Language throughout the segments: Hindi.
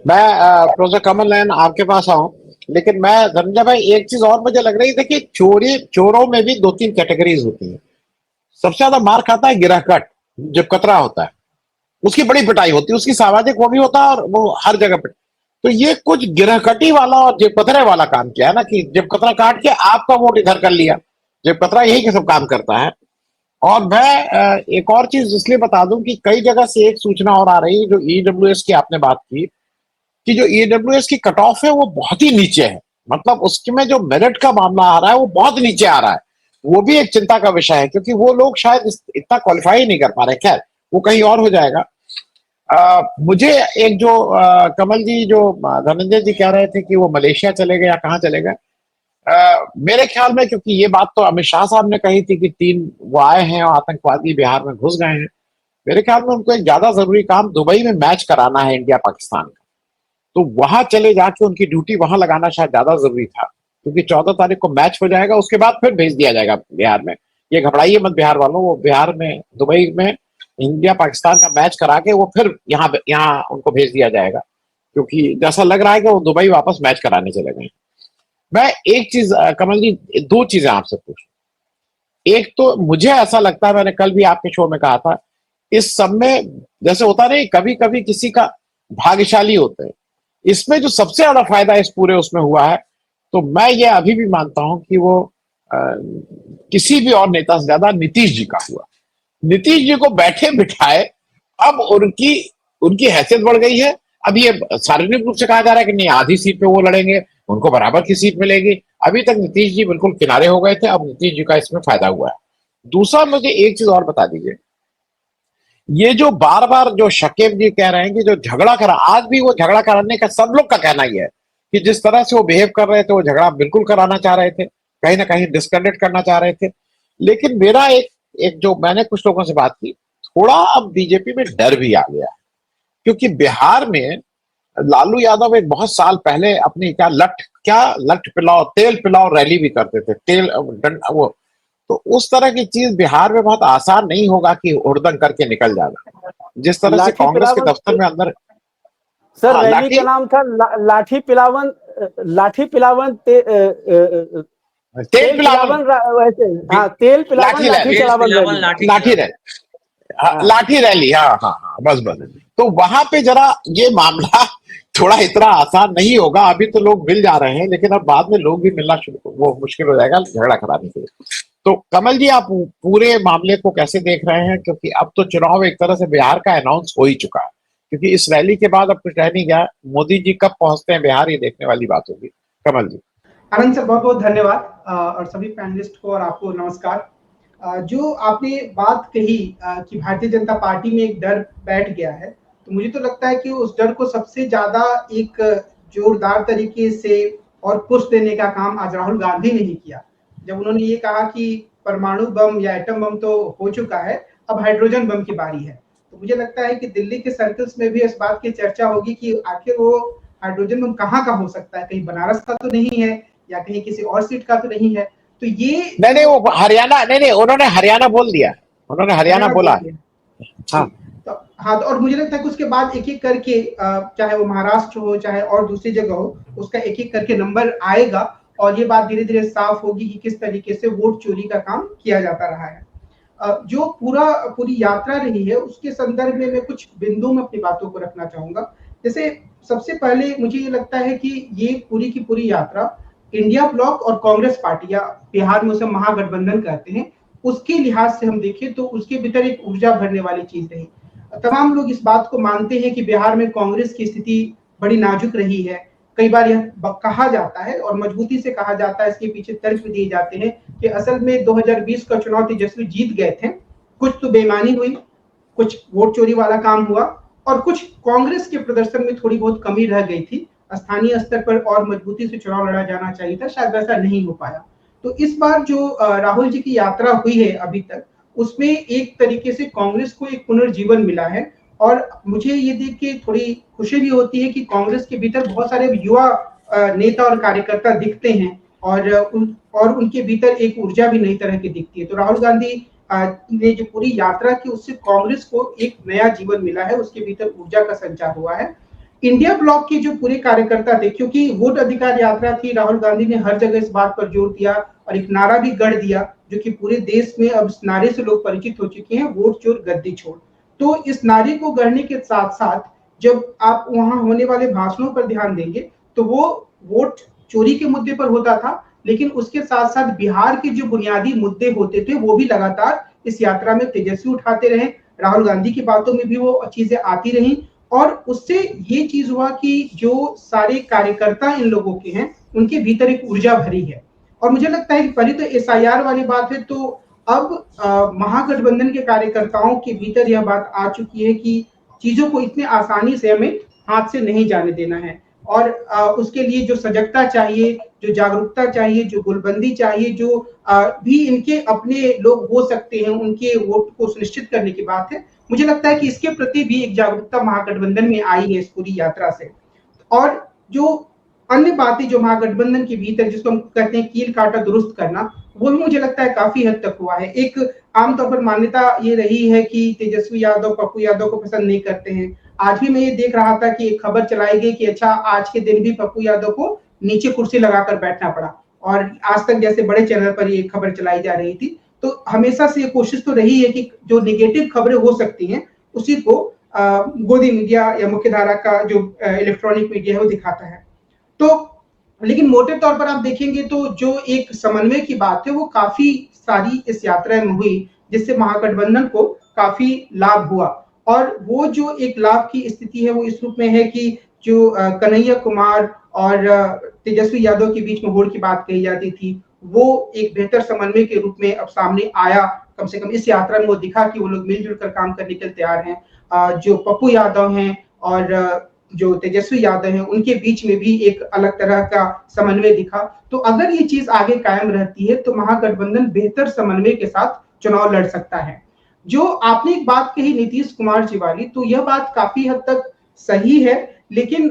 मैं प्रोफेसर कमल नयन आपके पास आऊं, लेकिन मैं धनंजय भाई एक चीज और मुझे लग रही थी कि चोरों में भी दो तीन कैटेगरीज होती हैं। सबसे ज्यादा मार खाता है गिरहकट, जब कतरा होता है उसकी बड़ी पिटाई होती है, उसकी सामाजिक वो भी होता है और वो हर जगह पे। तो ये कुछ गिरहकटी वाला और जेब कतरे वाला काम किया है ना, कि जेब कतरा काट के आपका वोट इधर कर लिया। जेब कतरा यही के सब काम करता है। और मैं एक और चीज इसलिए बता दूं कि कई जगह से एक सूचना और आ रही है, जो ईडब्ल्यूएस की आपने बात की, कि जो ईडब्ल्यूएस की कट ऑफ है वो बहुत ही नीचे है। मतलब उसमें जो मेरिट का मामला आ रहा है वो बहुत नीचे आ रहा है। वो भी एक चिंता का विषय है, क्योंकि वो लोग शायद इतना क्वालिफाई नहीं कर पा रहे। खैर, वो कहीं और हो जाएगा। मुझे एक जो कमल जी, जो धनंजय जी कह रहे थे कि वो मलेशिया चले गए या कहाँ चले गए, मेरे ख्याल में, क्योंकि ये बात तो अमित शाह साहब ने कही थी कि तीन वो आए हैं और आतंकवादी बिहार में घुस गए हैं। मेरे ख्याल में उनको एक ज्यादा जरूरी काम दुबई में मैच कराना है इंडिया पाकिस्तान का। तो वहां चले जाके उनकी ड्यूटी वहां लगाना शायद ज्यादा जरूरी था, क्योंकि 14 तारीख को मैच हो जाएगा, उसके बाद फिर भेज दिया जाएगा बिहार में। ये घबराइए मत बिहार वालों, वो बिहार में दुबई में इंडिया पाकिस्तान का मैच करा के वो फिर यहाँ यहाँ उनको भेज दिया जाएगा, क्योंकि जैसा लग रहा है कि वो दुबई वापस मैच कराने चले गए। मैं एक चीज कमल जी, दो चीजें आपसे पूछ। एक तो मुझे ऐसा लगता है, मैंने कल भी आपके शो में कहा था, इस सब में जैसे होता नहीं, कभी कभी किसी का भाग्यशाली होते हैं, इसमें जो सबसे ज्यादा फायदा इस पूरे उसमें हुआ है, तो मैं ये अभी भी मानता हूं कि वो अ, किसी भी और नेता से ज्यादा नीतीश जी का हुआ। नीतीश जी को बैठे बिठाए, अब उनकी उनकी हैसियत बढ़ गई है। अब ये सार्वजनिक रूप से कहा जा रहा है कि नहीं, आधी सीट पे वो लड़ेंगे, उनको बराबर की सीट मिलेगी। अभी तक नीतीश जी बिल्कुल किनारे हो गए थे, अब नीतीश जी का इसमें फायदा हुआ है। दूसरा, मुझे एक चीज और बता दीजिए, ये जो बार बार जो शकीब जी कह रहे हैं कि जो झगड़ा करा, आज भी वो झगड़ा कराने का सब लोग का कहना ही है कि जिस तरह से वो बिहेव कर रहे थे, वो झगड़ा बिल्कुल कराना चाह रहे थे, कहीं ना कहीं डिस्क्रेडिट करना चाह रहे थे। लेकिन मेरा एक एक जो मैंने कुछ लोगों से बात की, थोड़ा अब बीजेपी में डर भी आ गया है। क्योंकि बिहार में लालू यादव एक बहुत साल पहले अपनी क्या लठ पिलाओ तेल पिलाओ रैली भी करते थे, वो। तो उस तरह की चीज बिहार में बहुत आसान नहीं होगा कि हुड़दंग करके निकल जाना, जिस तरह से लाठी कांग्रेस के पिलावन दफ्तर में अंदर। सर, हाँ, रैली लाठी। का नाम था लाठी पिलावन। लाठी पिलावन तेल तेल पिलावन। पिलावन वैसे। हाँ, तेल पिलावन लाठी लाठी रैली। तेल चलावन पिलावन रैली। लाठी लाठी चलावन। रैली। हाँ, हाँ। लाठी रैली। हाँ हाँ हाँ, बस बस। तो वहां पे जरा ये मामला थोड़ा इतना आसान नहीं होगा। अभी तो लोग मिल जा रहे हैं, लेकिन अब बाद में लोग भी मिलना शुरू, वो मुश्किल हो जाएगा झगड़ा कराने के लिए। तो कमल जी, आप पूरे मामले को कैसे देख रहे हैं, क्योंकि अब तो चुनाव एक तरह से बिहार का अनाउंस हो ही चुका है, क्योंकि इस रैली के बाद अब कुछ रह नहीं गया। मोदी जी कब पहुंचते हैं बिहार, ये देखने वाली बात होगी। कमल जी। आनंद सर, बहुत बहुत धन्यवाद और सभी पैनलिस्ट को और आपको नमस्कार। जो आपने बात कही कि भारतीय जनता पार्टी में एक डर बैठ गया है, तो मुझे तो लगता है कि उस डर को सबसे ज्यादा एक जोरदार तरीके से और पुश देने का काम आज राहुल गांधी ने ही किया, जब उन्होंने ये कहा कि परमाणु बम या एटम बम तो हो चुका है, अब हाइड्रोजन बम की बारी है। तो मुझे लगता है कि दिल्ली के सर्कल्स में भी इस बात की चर्चा होगी कि आखिर वो हाइड्रोजन बम कहाँ का हो सकता है, कहीं बनारस का तो नहीं है या कहीं किसी और सीट का तो नहीं है। तो ये नहीं, वो हरियाणा, नहीं उन्होंने हरियाणा बोल दिया, उन्होंने हरियाणा हरियाणा बोला बोल है। दिया हाँ। जी। तो हाँ, तो और मुझे लगता है कि उसके बाद एक एक करके चाहे वो महाराष्ट्र हो चाहे और दूसरी जगह हो, उसका एक एक करके नंबर आएगा और ये बात धीरे धीरे साफ होगी कि किस तरीके से वोट चोरी का काम किया जाता रहा है। जो पूरी यात्रा रही है उसके संदर्भ में मैं कुछ बिंदु में अपनी बातों को रखना चाहूंगा। जैसे सबसे पहले मुझे ये लगता है कि ये पूरी की पूरी यात्रा इंडिया ब्लॉक और कांग्रेस पार्टी, या बिहार में उसे महागठबंधन कहते हैं, उसके लिहाज से हम देखें तो उसके भीतर एक ऊर्जा भरने वाली चीज रही। तमाम लोग इस बात को मानते हैं कि बिहार में कांग्रेस की स्थिति बड़ी नाजुक रही है। कई बार यह कहा जाता है और मजबूती से कहा जाता है, इसके पीछे तर्क भी दिए जाते हैं कि असल में 2020 का चुनाव तेजस्वी जीत गए थे, कुछ तो बेईमानी हुई, कुछ वोट चोरी वाला काम हुआ और कुछ कांग्रेस के प्रदर्शन में थोड़ी बहुत कमी रह गई थी। स्थानीय स्तर पर और मजबूती से चुनाव लड़ा जाना चाहिए था, शायद वैसा नहीं हो पाया। तो इस बार जो राहुल जी की यात्रा हुई है अभी तक, उसमें एक तरीके से कांग्रेस को एक पुनर्जीवन मिला है। और मुझे ये देख के थोड़ी खुशी भी होती है कि कांग्रेस के भीतर बहुत सारे युवा नेता और कार्यकर्ता दिखते हैं और उनके भीतर एक ऊर्जा भी नई तरह की दिखती है। तो राहुल गांधी ने जो पूरी यात्रा की, उससे कांग्रेस को एक नया जीवन मिला है, उसके भीतर ऊर्जा का संचार हुआ है। इंडिया ब्लॉक के जो पूरे कार्यकर्ता थे, क्योंकि वोट अधिकार यात्रा थी, राहुल गांधी ने हर जगह इस बात पर जोर दिया और एक नारा भी गढ़ दिया, जो कि पूरे देश में अब इस नारे से लोग परिचित हो चुके हैं, वोट चोर गद्दी छोड़। तो इस नारे को गढ़ने के साथ साथ जब आप वहां होने वाले भाषणों पर ध्यान देंगे तो वो वोट चोरी के मुद्दे पर होता था, लेकिन उसके साथ साथ बिहार के जो बुनियादी मुद्दे होते थे वो भी लगातार इस यात्रा में तेजस्वी उठाते रहे। राहुल गांधी की बातों में भी वो चीजें आती रही और उससे ये चीज हुआ कि जो सारे कार्यकर्ता इन लोगों के हैं उनके भीतर एक ऊर्जा भरी है। और मुझे लगता है कि पहले तो एसआईआर वाली बात है, तो अब महागठबंधन के कार्यकर्ताओं के भीतर यह बात आ चुकी है कि चीजों को इतने आसानी से हमें हाथ से नहीं जाने देना है और उसके लिए जो सजगता चाहिए, जो जागरूकता चाहिए, जो गोलबंदी चाहिए, जो भी इनके अपने लोग हो सकते हैं उनके वोट को सुनिश्चित करने की बात है, मुझे लगता है कि इसके प्रति भी एक जागरूकता महागठबंधन में आई है इस पूरी यात्रा से। और जो अन्य बातें जो महागठबंधन के भीतर जिसको हम कहते हैं कील काटा दुरुस्त करना, वो भी मुझे लगता है काफी हद तक हुआ है। एक आमतौर पर मान्यता ये रही है कि तेजस्वी यादव पप्पू यादव को पसंद नहीं करते हैं। आज भी मैं ये देख रहा था कि एक खबर चलाई गई कि अच्छा आज के दिन भी पप्पू यादव को नीचे कुर्सी लगाकर बैठना पड़ा, और आज तक जैसे बड़े चैनल पर ये खबर चलाई जा रही थी। तो हमेशा से ये कोशिश तो रही है कि जो नेगेटिव खबरें हो सकती हैं उसी को गोदी मीडिया या मुख्यधारा का जो इलेक्ट्रॉनिक मीडिया है वो दिखाता है। तो लेकिन मोटे तौर पर आप देखेंगे तो जो एक समन्वय की बात है वो काफी सारी इस यात्रा में हुई, जिससे महागठबंधन को काफी लाभ हुआ। और वो जो एक लाभ की स्थिति है वो इस रूप में है कि जो कन्हैया कुमार और तेजस्वी यादव के बीच में होड़ की बात कही जाती थी, वो एक बेहतर समन्वय के रूप में अब सामने आया। कम से कम इस यात्रा में वो दिखा कि वो लोग मिलजुल कर काम करने के लिए तैयार हैं। जो पप्पू यादव हैं और जो तेजस्वी यादव हैं उनके बीच में भी एक अलग तरह का समन्वय दिखा। तो अगर ये चीज आगे कायम रहती है तो महागठबंधन बेहतर समन्वय के साथ चुनाव लड़ सकता है। जो आपने एक बात कही नीतीश कुमार जी वाली, तो यह बात काफी हद तक सही है, लेकिन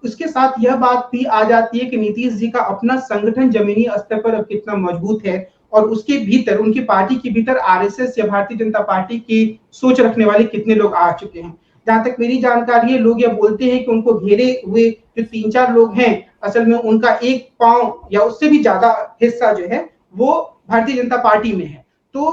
उसके साथ यह बात भी आ जाती है कि नीतीश जी का अपना संगठन जमीनी स्तर पर अब कितना मजबूत है और उसके भीतर उनकी पार्टी के भीतर आरएसएस या भारतीय जनता पार्टी की सोच रखने वाले कितने लोग आ चुके हैं। जहां तक मेरी जानकारी है, लोग यह बोलते हैं कि उनको घेरे हुए जो 3-4 लोग हैं, असल में उनका एक पांव या उससे भी ज्यादा हिस्सा जो है वो भारतीय जनता पार्टी में है। तो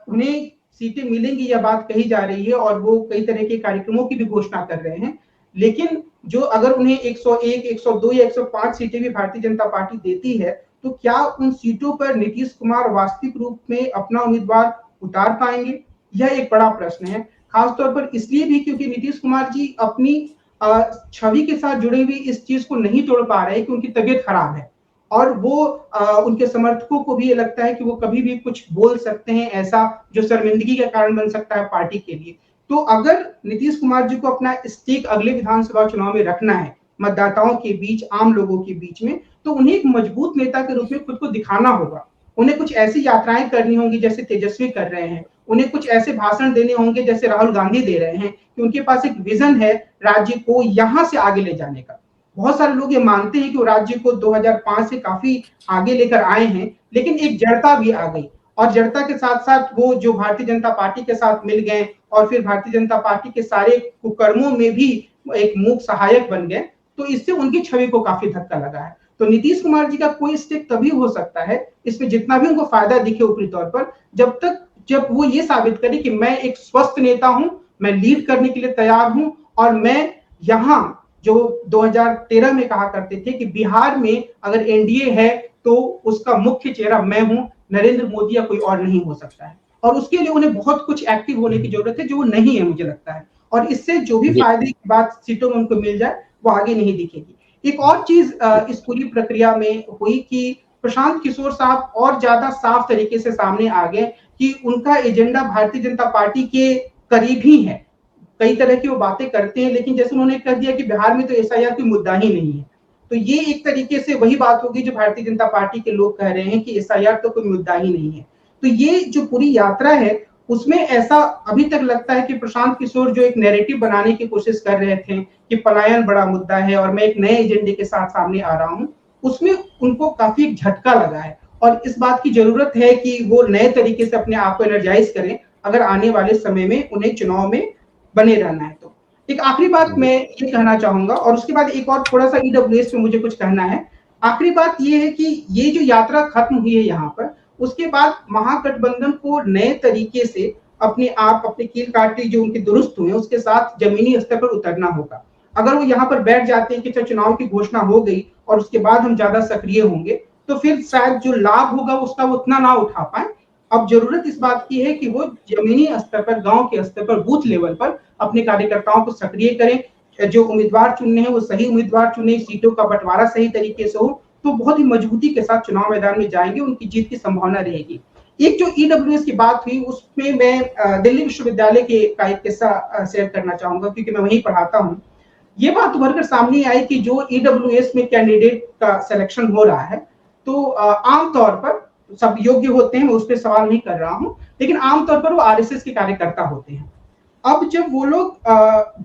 उन्हें सीटें मिलेंगी यह बात कही जा रही है और वो कई तरह के कार्यक्रमों की भी घोषणा कर रहे हैं। लेकिन जो अगर उन्हें 101, 102 या 105 सीटें भी भारतीय जनता पार्टी देती है, तो क्या उन सीटों पर नीतीश कुमार वास्तविक रूप में अपना उम्मीदवार उतार पाएंगे? यह एक बड़ा प्रश्न है, खासतौर पर इसलिए भी क्योंकि नीतीश कुमार जी अपनी छवि के साथ जुड़े हुए इस चीज को नहीं तोड़ पा रहे कि उनकी तबीयत खराब है और वो उनके समर्थकों को भी ये लगता है कि वो कभी भी कुछ बोल सकते हैं ऐसा जो शर्मिंदगी का कारण बन सकता है पार्टी के लिए। तो अगर नीतीश कुमार जी को अपना स्टेक अगले विधानसभा चुनाव में रखना है मतदाताओं के बीच, आम लोगों के बीच में, तो उन्हें एक मजबूत नेता के रूप में खुद को दिखाना होगा। उन्हें कुछ ऐसी यात्राएं करनी होंगी जैसे तेजस्वी कर रहे हैं, उन्हें कुछ ऐसे भाषण देने होंगे जैसे राहुल गांधी दे रहे हैं कि उनके पास एक विजन है राज्य को यहां से आगे ले जाने का। बहुत सारे लोग ये मानते हैं कि वो राज्य को 2005 से काफी आगे लेकर आए हैं, लेकिन एक जड़ता भी आ गई और जड़ता के साथ साथ वो जो भारतीय जनता पार्टी के साथ मिल गए और फिर भारतीय जनता पार्टी के सारे कुकर्मों में भी एक मूक सहायक बन गए, तो इससे उनकी छवि को काफी धक्का लगा है। तो नीतीश कुमार जी का कोई स्टेक तभी हो सकता है इसमें जितना भी उनको फायदा दिखे ऊपरी तौर पर, जब वो ये साबित करे कि मैं एक स्वस्थ नेता हूं, मैं लीड करने के लिए तैयार हूं और मैं यहाँ जो 2013 में कहा करते थे कि बिहार में अगर एनडीए है तो उसका मुख्य चेहरा मैं हूं, नरेंद्र मोदी या कोई और नहीं हो सकता है। और उसके लिए उन्हें बहुत कुछ एक्टिव होने की जरूरत है जो वो नहीं है मुझे लगता है। और इससे जो भी फायदे की बात सीटों में उनको मिल जाए वो आगे नहीं दिखेगी। एक और चीज इस पूरी प्रक्रिया में हुई कि प्रशांत किशोर साहब और ज्यादा साफ तरीके से सामने आ गए कि उनका एजेंडा भारतीय जनता पार्टी के करीब ही है। कई तरह की वो बातें करते हैं, लेकिन जैसे उन्होंने कह दिया कि बिहार में तो एसआईआर कोई मुद्दा ही नहीं है, तो ये एक तरीके से वही बात होगी जो भारतीय जनता पार्टी के लोग कह रहे हैं कि एसआईआर तो कोई मुद्दा ही नहीं है। तो ये जो पूरी यात्रा है उसमें ऐसा अभी तक लगता है कि प्रशांत किशोर जो एक नैरेटिव बनाने की कोशिश कर रहे थे कि पलायन बड़ा मुद्दा है और मैं एक नए एजेंडे के साथ सामने आ रहा हूं, उसमें उनको काफी झटका लगा है और इस बात की जरूरत है कि वो नए तरीके से अपने आप को एनर्जाइज करें अगर आने वाले समय में उन्हें चुनाव में बने रहना है। तो एक आखिरी बात मैं ये कहना चाहूंगा और उसके बाद एक और थोड़ा सा ईडब्ल्यूएस में मुझे कुछ कहना है। आखिरी बात ये है कि ये जो यात्रा खत्म हुई है यहाँ पर, उसके बाद महागठबंधन को नए तरीके से अपने कील काटी जो उनके दुरुस्त हुए उसके साथ जमीनी स्तर पर उतरना होगा। अगर वो यहाँ पर बैठ जाते हैं कि चुनाव की घोषणा हो गई और उसके बाद हम ज्यादा सक्रिय होंगे, तो फिर शायद जो लाभ होगा उसका वो उतना ना उठा पाए। अब जरूरत इस बात की है कि वो जमीनी स्तर पर, गांव के स्तर पर, बूथ लेवल पर अपने कार्यकर्ताओं को सक्रिय करें, जो उम्मीदवार चुनने हैं वो सही उम्मीदवार चुने, सीटों का बंटवारा सही तरीके से हो, तो बहुत ही मजबूती के साथ चुनाव मैदान में जाएंगे, उनकी जीत की संभावना रहेगी। एक जो ईडब्ल्यूएस की बात हुई उसमें मैं दिल्ली विश्वविद्यालय का एक किस्सा शेयर करना चाहूंगा क्योंकि मैं वहीं पढ़ाता हूँ। ये बात उभर कर सामने आई कि जो ईडब्ल्यूएस में कैंडिडेट का सिलेक्शन हो रहा है, तो आमतौर पर सब योग्य होते हैं, मैं उस पर सवाल नहीं कर रहा हूं, लेकिन आमतौर पर वो आरएसएस के कार्यकर्ता होते हैं। अब जब वो लोग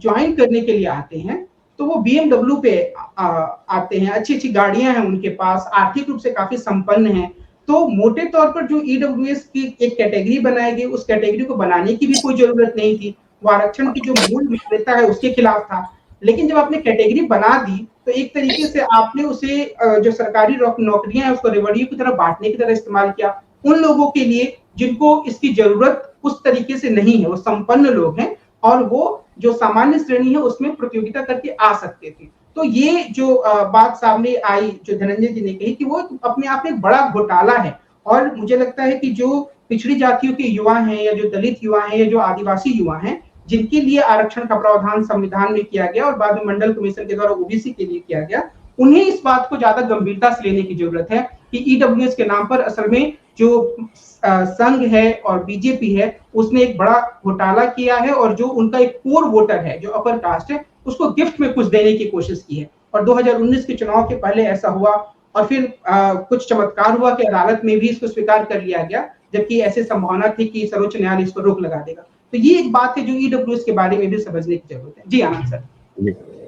ज्वाइन करने के लिए आते हैं तो वो बीएमडब्ल्यू पे आते हैं, अच्छी अच्छी गाड़ियां हैं उनके पास, आर्थिक रूप से काफी संपन्न हैं। तो मोटे तौर पर जो ईडब्ल्यूएस की एक कैटेगरी बनाई गई, उस कैटेगरी को बनाने की भी कोई जरूरत नहीं थी। वो आरक्षण की जो मूल मान्यता है उसके खिलाफ था। लेकिन जब आपने कैटेगरी बना दी तो एक तरीके से आपने उसे जो सरकारी नौकरियां हैं उसको रेवड़ियों की तरह बांटने की तरह इस्तेमाल किया, उन लोगों के लिए जिनको इसकी जरूरत उस तरीके से नहीं है, वो संपन्न लोग हैं और वो जो सामान्य श्रेणी है उसमें प्रतियोगिता करके आ सकते थे। तो ये जो बात सामने आई जो धनंजय जी ने कही कि वो अपने आप में एक बड़ा घोटाला है। और मुझे लगता है कि जो पिछड़ी जातियों के युवा हैं या जो दलित युवा हैं या जो आदिवासी युवा हैं, जिनके लिए आरक्षण का प्रावधान संविधान में किया गया और बाद में मंडल कमीशन के द्वारा ओबीसी के लिए किया गया, उन्हें इस बात को ज्यादा गंभीरता से लेने की जरूरत है कि ईडब्ल्यूएस के नाम पर असल में जो संघ है और बीजेपी है उसने एक बड़ा घोटाला किया है और जो उनका एक कोर वोटर है जो अपर कास्ट है उसको गिफ्ट में कुछ देने की कोशिश की है। और 2019 के चुनाव के पहले ऐसा हुआ और फिर कुछ चमत्कार हुआ कि अदालत में भी इसको स्वीकार कर लिया गया, जबकि ऐसे संभावना थी कि सर्वोच्च न्यायालय इसको रोक लगा देगा। तो ये एक बात है जो ईडब्ल्यूएस के बारे में भी समझने की जरूरत है। जी आनंद सर।